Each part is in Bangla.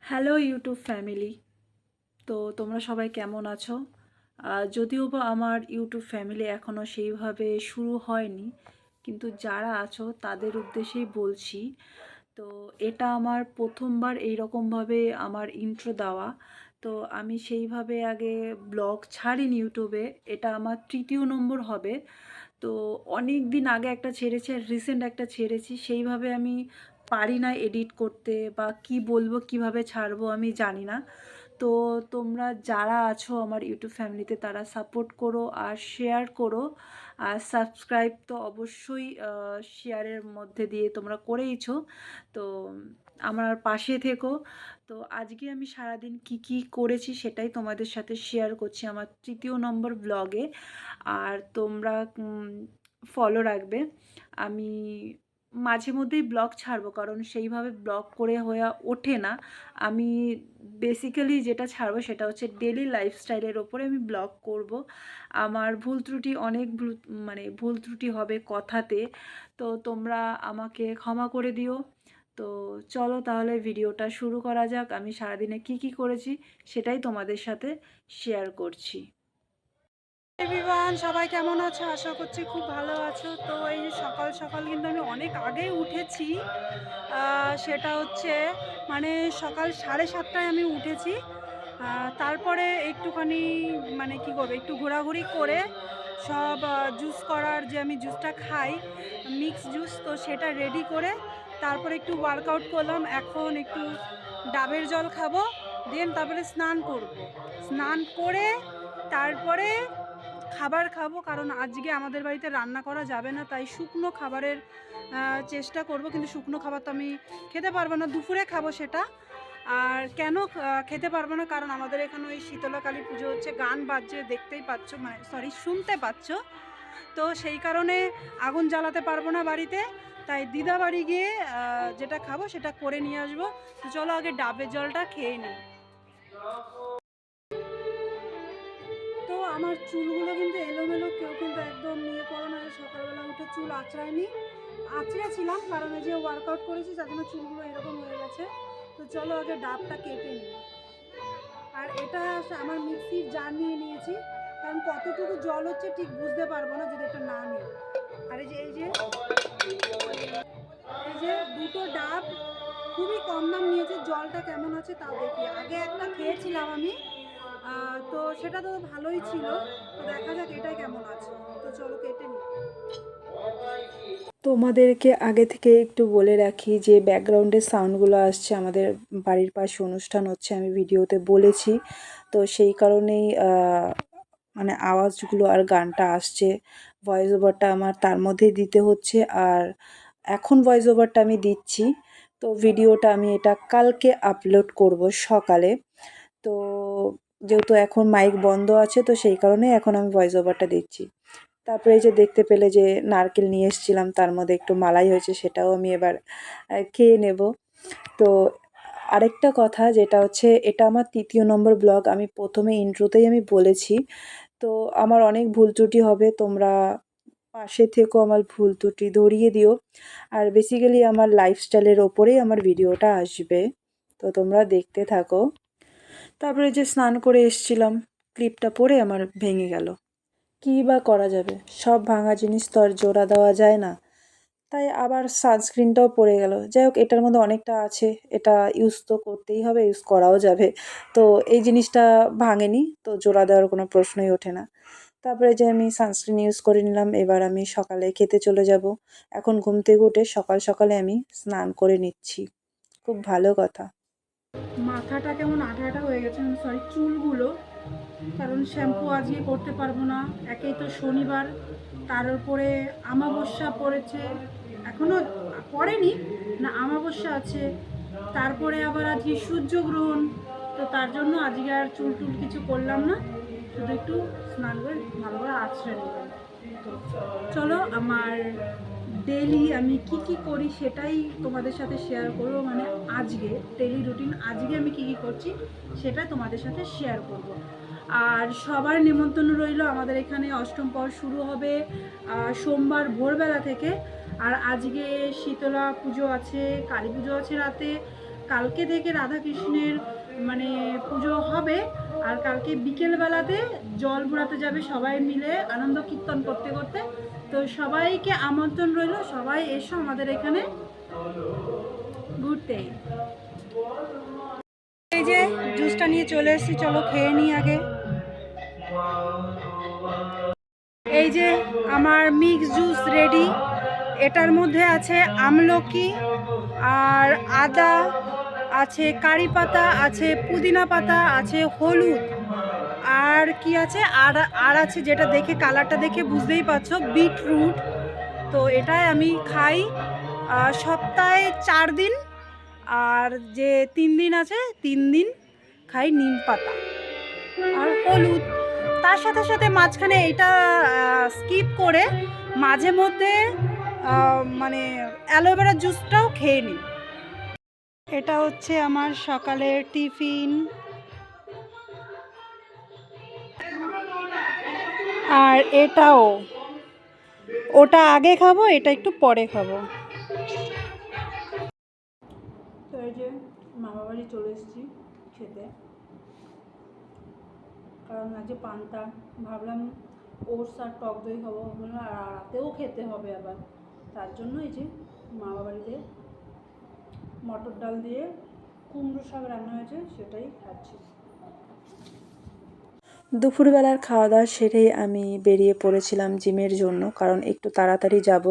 Hello YouTube family. তো তোমরা সবাই কেমন আছো? যদিও বা আমার ইউটিউব ফ্যামিলি এখনও সেইভাবে শুরু হয়নি, কিন্তু যারা আছো তাদের উদ্দেশ্যেই বলছি। তো এটা আমার প্রথমবার এইরকমভাবে আমার ইন্ট্রো দেওয়া। তো আমি সেইভাবে আগে ব্লগ ছাড়িনি ইউটিউবে, এটা আমার তৃতীয় নম্বর হবে। তো অনেক দিন আগে একটা ছেড়েছি আর রিসেন্ট একটা ছেড়েছি, সেইভাবে আমি পারি না এডিট করতে বা কি বলবো কিভাবে ছাড়বো আমি জানি না। তো তোমরা যারা আছো আমার ইউটিউব ফ্যামিলিতে তারা সাপোর্ট করো আর শেয়ার করো, আর সাবস্ক্রাইব তো অবশ্যই শেয়ারের মধ্যে দিয়ে তোমরা করেইছো। তো আমার পাশে থেকো। তো আজকে আমি সারাদিন কি করেছি সেটাই তোমাদের সাথে শেয়ার করছি আমার তৃতীয় নম্বর ব্লগে। আর তোমরা ফলো রাখবে। আমি মাঝে মধ্যেই ব্লগ ছাড়বো, কারণ সেইভাবে ব্লগ করে হয়ে ওঠে না। আমি বেসিক্যালি যেটা ছাড়বো সেটা হচ্ছে ডেলি লাইফস্টাইলের ওপরে আমি ব্লগ করব। আমার ভুল ত্রুটি অনেক ভুল ত্রুটি হবে কথাতে, তো তোমরা আমাকে ক্ষমা করে দিও। তো চলো তাহলে ভিডিওটা শুরু করা যাক। আমি সারাদিনে কি করেছি সেটাই তোমাদের সাথে শেয়ার করছি। এভরিওয়ান, সবাই কেমন আছো? আশা করছি খুব ভালো আছো। তো এই যে সকাল সকাল কিন্তু আমি অনেক আগেই উঠেছি। সেটা হচ্ছে মানে সকাল 7:30টায় আমি উঠেছি। তারপরে একটুখানি কি করবো, একটু ঘোরাঘুরি করে সব জুস করার, যে আমি জুসটা খাই মিক্স জুস, তো সেটা রেডি করে তারপরে একটু ওয়ার্কআউট করলাম। এখন একটু ডাবের জল খাবো, দেন তারপরে স্নান করব। স্নান করে তারপরে খাবার খাবো, কারণ আজকে আমাদের বাড়িতে রান্না করা যাবে না, তাই শুকনো খাবারের চেষ্টা করব। কিন্তু শুকনো খাবার তো আমি খেতে পারবো না, দুপুরে খাবো সেটা। আর কেন খেতে পারবো না, কারণ আমাদের এখানে ওই শীতলা কালী পুজো হচ্ছে, গান বাজছে, দেখতেই পাচ্ছ, শুনতে পাচ্ছ। তো সেই কারণে আগুন জ্বালাতে পারবো না বাড়িতে, তাই দিদা বাড়ি গিয়ে যেটা খাবো সেটা করে নিয়ে আসবো। তো চলো আগে ডাবের জলটা খেয়ে নিই। তো আমার চুলগুলো কিন্তু এলোমেলো, কেউ কিন্তু একদম নিয়ে করো না যে সকালবেলা উঠে চুল আঁচড়ায়নি। আঁচড়েছিলাম, কারণ এই যে ওয়ার্কআউট করেছি যার জন্য চুলগুলো এরকম হয়ে গেছে। তো চলো আগে ডাবটা কেটে নিই। আর এটা আমার মিক্সির জার নিয়ে নিয়েছি, কারণ কতটুকু জল হচ্ছে ঠিক বুঝতে পারবো না যদি এটা না নিই। আর এই যে দুটো ডাব খুবই কম দাম নিয়েছে। জলটা কেমন আছে তাও দেখি। আগে একটা খেয়েছিলাম আমি, তো সেটা তো ভালোই ছিল। তো দেখা যাক এটাই কেমন আছে। তো চলো কেটে নিই। তোমাদেরকে আগে থেকে একটু বলে রাখি যে ব্যাকগ্রাউন্ডের সাউন্ডগুলো আসছে, আমাদের বাড়ির পাশে অনুষ্ঠান হচ্ছে, আমি ভিডিওতে বলেছি। তো সেই কারণেই আওয়াজগুলো আর গানটা আসছে। ভয়েস ওভারটা আমার তার মধ্যেই দিতে হচ্ছে। আর এখন ভয়েস ওভারটা আমি দিচ্ছি, তো ভিডিওটা আমি এটা কালকে আপলোড করব সকালে। তো যেহেতু এখন মাইক বন্ধ আছে, তো সেই কারণে এখন আমি ভয়েস ওভারটা দিচ্ছি। তারপরে এই যে দেখতে পেলে যে নারকেল নিয়ে এসেছিলাম, তার মধ্যে একটু মালাই হয়েছে, সেটাও আমি এবার খেয়ে নেব। তো আরেকটা কথা যেটা হচ্ছে, এটা আমার তৃতীয় নম্বর ব্লগ। আমি প্রথমে ইন্ট্রোতেই আমি বলেছি, তো আমার অনেক ভুল ত্রুটি হবে, তোমরা পাশে থেকো, আমার ভুল ত্রুটি ধরিয়ে দিও। আর বেসিক্যালি আমার লাইফস্টাইলের ওপরেই আমার ভিডিওটা আসবে, তো তোমরা দেখতে থাকো। তারপরে যে স্নান করে এসছিলাম, ক্লিপটা পরে আমার ভেঙে গেল। কী বা করা যাবে, সব ভাঙা জিনিস তো আর জোড়া দেওয়া যায় না। তাই আবার সানস্ক্রিনটাও পড়ে গেল। যাই হোক, এটার মধ্যে অনেকটা আছে, এটা ইউজ তো করতেই হবে, ইউজ করাও যাবে। তো এই জিনিসটা ভাঙেনি, তো জোড়া দেওয়ার কোনো প্রশ্নই ওঠে না। তারপরে যে আমি সানস্ক্রিন ইউজ করে নিলাম, এবার আমি সকালে খেতে চলে যাব। এখন ঘুম থেকে উঠে সকাল সকালে আমি স্নান করে নিচ্ছি, খুব ভালো কথা। মাথাটা কেমন আঠা আঠা হয়ে গেছে, সরি চুলগুলো, কারণ শ্যাম্পু আজকে করতে পারবো না। একেই তো শনিবার, তার উপরে আমাবস্যা পড়েছে, এখনও পড়েনি না, আমাবস্যা আছে। তারপরে আবার আজকে সূর্যগ্রহণ, তো তার জন্য আজকে আর চুল টুল কিছু করলাম না, শুধু একটু স্নান করে ভালো করে আছড়ে নিলাম। তো চলো আমার ডেলি আমি কি করি সেটাই তোমাদের সাথে শেয়ার করবো। আজকে ডেলি রুটিন, আজকে আমি কি করছি সেটা তোমাদের সাথে শেয়ার করব। আর সবার নেমন্তন্ন রইল, আমাদের এখানে অষ্টম পর শুরু হবে সোমবার ভোরবেলা থেকে। আর আজকে শীতলা পুজো আছে, কালী পুজো আছে রাতে, কালকে থেকে রাধাকৃষ্ণের মানে পুজো হবে, আর কালকে বিকেলবেলাতে জল বুড়াতে যাবে সবাই মিলে আনন্দ কীর্তন করতে করতে। তো সবাইকে আমন্ত্রণ রইল, সবাই এসো আমাদের এখানে ঘুরতে। এই যে জুসটা নিয়ে চলে এসেছি, চলো খেয়ে নিই আগে। এই যে আমার মিক্স জুস রেডি। এটার মধ্যে আছে আমলকি আর আদা, আছে কারি পাতা, আছে পুদিনা পাতা, আছে হলুদ, আর কি আছে আর আছে যেটা দেখে কালারটা দেখে বুঝতেই পারছো, বিটরুট। তো এটাই আমি খাই সপ্তাহে 4 দিন, আর যে 3 দিন আছে 3 দিন খাই নিম পাতা আর হলুদ। তার সাথে সাথে মাঝখানে এটা স্কিপ করে মাঝে মধ্যে মানে অ্যালোভেরা জুসটাও খেয়ে নিই। এটা হচ্ছে আমার সকালের টিফিন, আর এটাও, ওটা আগে খাবো, এটা একটু পরে খাবো। তো এই যে মামা বাড়ি চলে এসেছি খেতে, কারণ আজকে পান্তা, ভাবলাম ওটস আর টক দই খাবো, আর রাতেও খেতে হবে আবার, তার জন্য এই যে মামা বাড়িতে মটর ডাল দিয়ে কুমড়ো শাক রান্না হয়েছে, সেটাই খাচ্ছি। দুপুরবেলার খাওয়া দাওয়া সেরেই আমি বেরিয়ে পড়েছিলাম জিমের জন্য, কারণ একটু তাড়াতাড়ি যাব,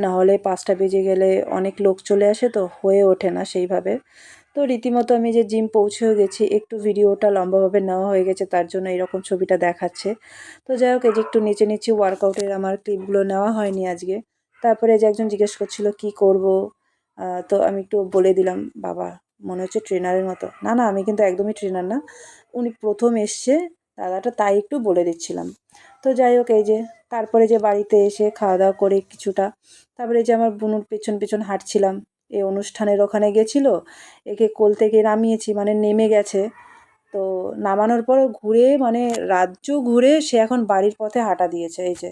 না হলে 5টা বেজে গেলে অনেক লোক চলে আসে, তো হয়ে ওঠে না সেইভাবে। তো রীতিমতো আমি যে জিম পৌঁছেও গেছি, একটু ভিডিওটা লম্বাভাবে নেওয়া হয়ে গেছে, তার জন্য এরকম ছবিটা দেখাচ্ছে। তো যাই হোক, এই যে একটু নিচে নিচে ওয়ার্কআউটের আমার ক্লিপগুলো নেওয়া হয়নি আজকে। তারপরে যে একজন জিজ্ঞেস করছিল কি করব, তো আমি একটু বলে দিলাম, বাবা মনে হচ্ছে ট্রেনারের মতো। না না, আমি কিন্তু একদমই ট্রেনার না, উনি প্রথম এসছে দাদাটা, তাই একটু বলে দিচ্ছিলাম। তো যাই হোক, এই যে তারপরে যে বাড়িতে এসে খাওয়া দাওয়া করে কিছুটা, তারপরে যে আমার বুনুর পেছন পেছন হাঁটছিলাম, এই অনুষ্ঠানের ওখানে গেছিলো, একে কোল থেকে নামিয়েছি, মানে নেমে গেছে। তো নামানোর পরও ঘুরে, মানে রাজ্য ঘুরে সে এখন বাড়ির পথে হাঁটা দিয়েছে। এই যে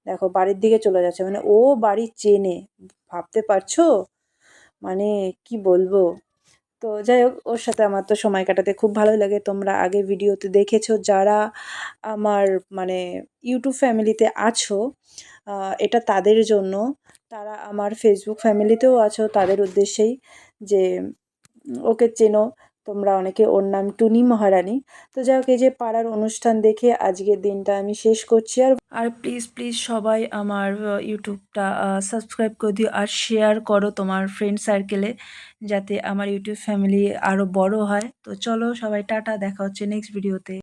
দেখো বাড়ির দিকে চলে যাচ্ছে, মানে ও বাড়ি চেনে, ভাবতে পারছো, মানে কি বলবো। তো যাই হোক, ওর সাথে আমার তো সময় কাটাতে খুব ভালোই লাগে। তোমরা আগে ভিডিওতে দেখেছো যারা আমার মানে ইউটিউব ফ্যামিলিতে আছো, এটা তাদের জন্য। তারা আমার ফেসবুক ফ্যামিলিতেও আছো, তাদের উদ্দেশ্যেই, যে ওকে চেনো তোমরা অনেকে, ওর নাম টুনি মহারানী। তো যাই হোক, এই যে পাড়ার অনুষ্ঠান দেখে আজকের দিনটা আমি শেষ করছি। আর প্লিজ প্লিজ সবাই আমার ইউটিউবটা সাবস্ক্রাইব করে দিও, আর শেয়ার করো তোমার ফ্রেন্ড সার্কেলে, যাতে আমার ইউটিউব ফ্যামিলি আরও বড় হয়। তো চলো সবাই টাটা, দেখা হচ্ছে নেক্সট ভিডিওতে।